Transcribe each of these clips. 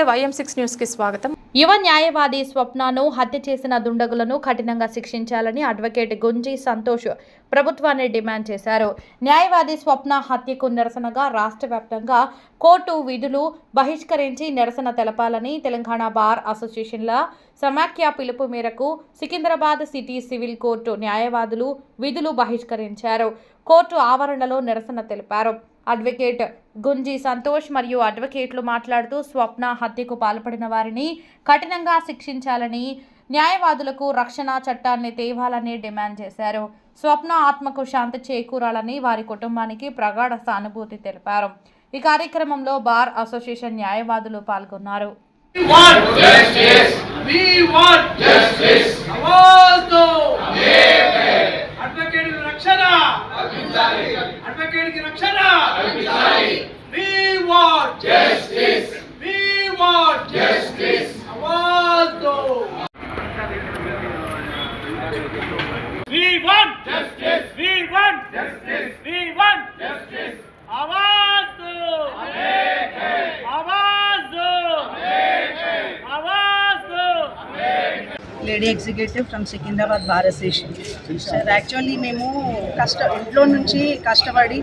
నమస్తే YM6 news కి స్వాగతం. యువ న్యాయవాది స్వప్నను హత్య చేసిన దుండగులను కఠినంగా శిక్షించాలని అడ్వకేట్ గుంజీ సంతోష్ ప్రభుత్వాన్ని డిమాండ్ చేశారు. న్యాయవాది స్వప్న హత్యకు నిరసనగా రాష్ట్ర వ్యాప్తంగా కోర్టు విధులు బహిష్కరించి నిరసన తెలపాలని తెలంగాణ బార్ అసోసియేషన్ల సమాఖ్య పిలుపు మేరకు సికింద్రాబాద్ సిటీ సివిల్ కోర్టు న్యాయవాదులు విధులు బహిష్కరించారు. కోర్టు ఆవరణలో నిరసన తెలిపారు. అడ్వకేట్ గుంజీ సంతోష్ మరియు అడ్వకేట్లు మాట్లాడుతూ స్వప్న హత్యకు పాల్పడిన వారిని కఠినంగా శిక్షించాలని, న్యాయవాదులకు రక్షణ చట్టాన్ని తేవాలని డిమాండ్ చేశారు. స్వప్న ఆత్మకు శాంతి చేకూరాలని వారి కుటుంబానికి ప్రగాఢ సానుభూతి తెలిపారు. ఈ కార్యక్రమంలో బార్ అసోసియేషన్ న్యాయవాదులు పాల్గొన్నారు. Lady executive from Secunderabad bar association. Sir actually మేము ఇంట్లో నుంచి కష్టపడి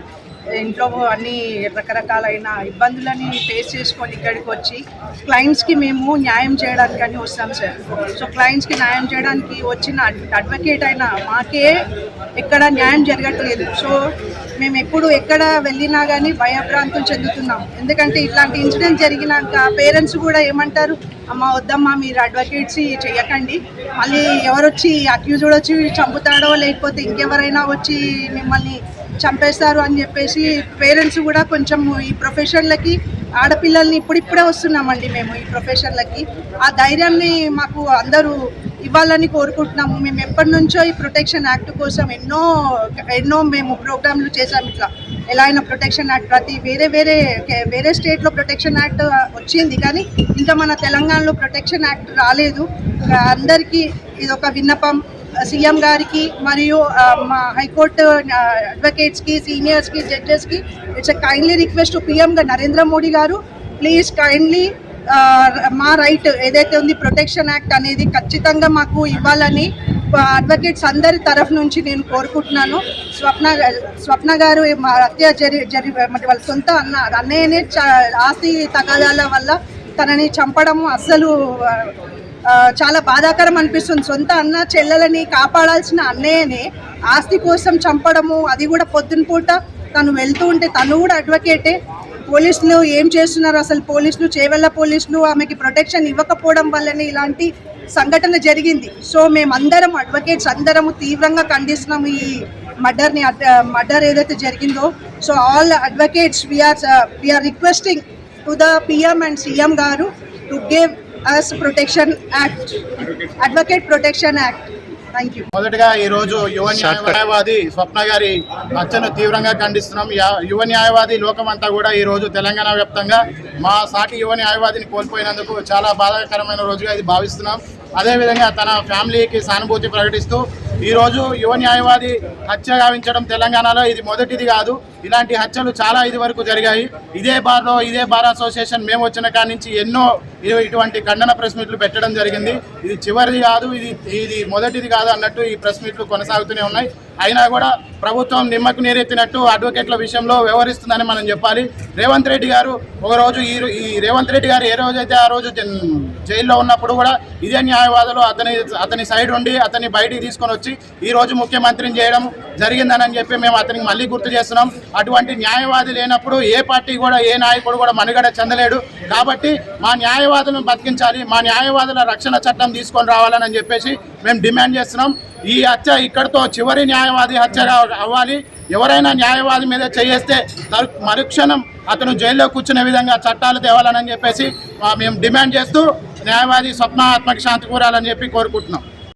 ఇంట్లో అన్ని రకరకాలైన ఇబ్బందులని ఫేస్ చేసుకొని ఇక్కడికి వచ్చి క్లయింట్స్కి మేము న్యాయం చేయడానికని వస్తాం సార్. సో క్లయింట్స్కి న్యాయం చేయడానికి వచ్చిన అడ్వకేట్ అయినా మాకే ఎక్కడ న్యాయం జరగట్లేదు. సో మేము ఎక్కడ వెళ్ళినా కానీ భయభ్రాంతులు చెందుతున్నాం. ఎందుకంటే ఇట్లాంటి ఇన్సిడెంట్ జరిగినాక పేరెంట్స్ కూడా ఏమంటారు, అమ్మ వద్దమ్మా మీరు అడ్వకేట్స్ చేయకండి, మళ్ళీ ఎవరొచ్చి అక్యూజ్డ్ వచ్చి చంపుతాడో లేకపోతే ఇంకెవరైనా వచ్చి మిమ్మల్ని చంపేస్తారు అని చెప్పేసి పేరెంట్స్ కూడా కొంచెం ఈ ప్రొఫెషన్లకి ఆడపిల్లల్ని ఇప్పుడిప్పుడే వస్తున్నామండి మేము ఈ ప్రొఫెషన్లకి. ఆ ధైర్యాన్ని మాకు అందరూ ఇవ్వాలని కోరుకుంటున్నాము. మేము ఎప్పటి నుంచో ఈ ప్రొటెక్షన్ యాక్ట్ కోసం ఎన్నో మేము ప్రోగ్రాంలు చేసాము. ఇట్లా ఎలా అయినా ప్రొటెక్షన్ యాక్ట్ ప్రతి వేరే స్టేట్లో ప్రొటెక్షన్ యాక్ట్ వచ్చింది, కానీ ఇంకా మన తెలంగాణలో ప్రొటెక్షన్ యాక్ట్ రాలేదు. అందరికీ ఇది ఒక విన్నపం సీఎం గారికి మరియు మా హైకోర్టు అడ్వకేట్స్కి, సీనియర్స్కి, జడ్జెస్కి. It's a kindly request to PM Narendra Modi గారు, ప్లీజ్ కైండ్లీ మా రైట్ ఏదైతే ఉంది ప్రొటెక్షన్ యాక్ట్ అనేది ఖచ్చితంగా మాకు ఇవ్వాలని అడ్వకేట్స్ అందరి తరఫు నుంచి నేను కోరుకుంటున్నాను. స్వప్న గారు మా హత్య వాళ్ళ సొంత అన్నయ్యనే ఆస్తి తగాదాల వల్ల తనని చంపడం అస్సలు చాలా బాధాకరం అనిపిస్తుంది. సొంత అన్న చెల్లెలని కాపాడాల్సిన అన్నయ్యనే ఆస్తి కోసం చంపడము, అది కూడా పొద్దున పూట తను వెళ్తూ ఉంటే. తను కూడా అడ్వకేటే. పోలీసులు ఏం చేస్తున్నారు అసలు? చేవెళ్ళ పోలీసులు ఆమెకి ప్రొటెక్షన్ ఇవ్వకపోవడం వల్లనే ఇలాంటి సంఘటన జరిగింది. సో మేమందరం అడ్వకేట్స్ అందరము తీవ్రంగా ఖండిస్తున్నాము ఈ మర్డర్ ఏదైతే జరిగిందో. So all advocates we are requesting to the PM and CM గారు to give us protection act, advocate protection act. Thank you. మొదటగా ఈరోజు యువ న్యాయవాది స్వప్న గారి హత్యను తీవ్రంగా ఖండిస్తున్నాం. యువ న్యాయవాది లోకమంతా కూడా ఈరోజు తెలంగాణ వ్యాప్తంగా మా సాటి యువ న్యాయవాదిని కోల్పోయినందుకు చాలా బాధాకరమైన రోజుగా ఇది భావిస్తున్నాం. అదేవిధంగా తన ఫ్యామిలీకి సానుభూతి ప్రకటిస్తూ ఈరోజు యువ న్యాయవాది హత్య గావించడం తెలంగాణలో ఇది మొదటిది కాదు. ఇలాంటి హత్యలు చాలా ఇది వరకు జరిగాయి. ఇదే బార్ అసోసియేషన్ మేము వచ్చిన కాడి నుంచి ఎన్నో ఇటువంటి ఖండన ప్రెస్ మీట్లు పెట్టడం జరిగింది. ఇది చివరిది కాదు, ఇది మొదటిది కాదు అన్నట్టు ఈ ప్రెస్ మీట్లు కొనసాగుతూనే ఉన్నాయి. అయినా కూడా ప్రభుత్వం నిమ్మకు నీరెత్తినట్టు అడ్వకేట్ల విషయంలో వ్యవహరిస్తుందని మనం చెప్పాలి. రేవంత్ రెడ్డి గారు ఒకరోజు ఈ రేవంత్ రెడ్డి గారు ఏ రోజైతే ఆ రోజు జైల్లో ఉన్నప్పుడు కూడా ఇదే న్యాయవాదులు అతని సైడ్ ఉండి అతన్ని బయటికి తీసుకొని వచ్చి ఈ రోజు ముఖ్యమంత్రిని చేయడం జరిగిందని చెప్పి మేము అతనికి మళ్ళీ గుర్తు చేస్తున్నాం. అటువంటి న్యాయవాది లేనప్పుడు ఏ పార్టీ కూడా ఏ నాయకుడు కూడా మనుగడ చెందలేడు. కాబట్టి మా న్యాయవాదులను బతికించాలి, మా న్యాయవాదుల రక్షణ చట్టం తీసుకొని రావాలని చెప్పేసి మేము డిమాండ్ చేస్తున్నాం. ఈ హత్య ఇక్కడితో చివరి న్యాయవాది హత్యగా అవ్వాలి. ఎవరైనా న్యాయవాది మీద చేయేస్తే మరుక్షణం అతను జైల్లో కూర్చునే విధంగా చట్టాలు తేవాలని చెప్పేసి మేము డిమాండ్ చేస్తూ న్యాయవాది స్వప్న ఆత్మకి శాంతి కూరాలని చెప్పి కోరుకుంటున్నాం.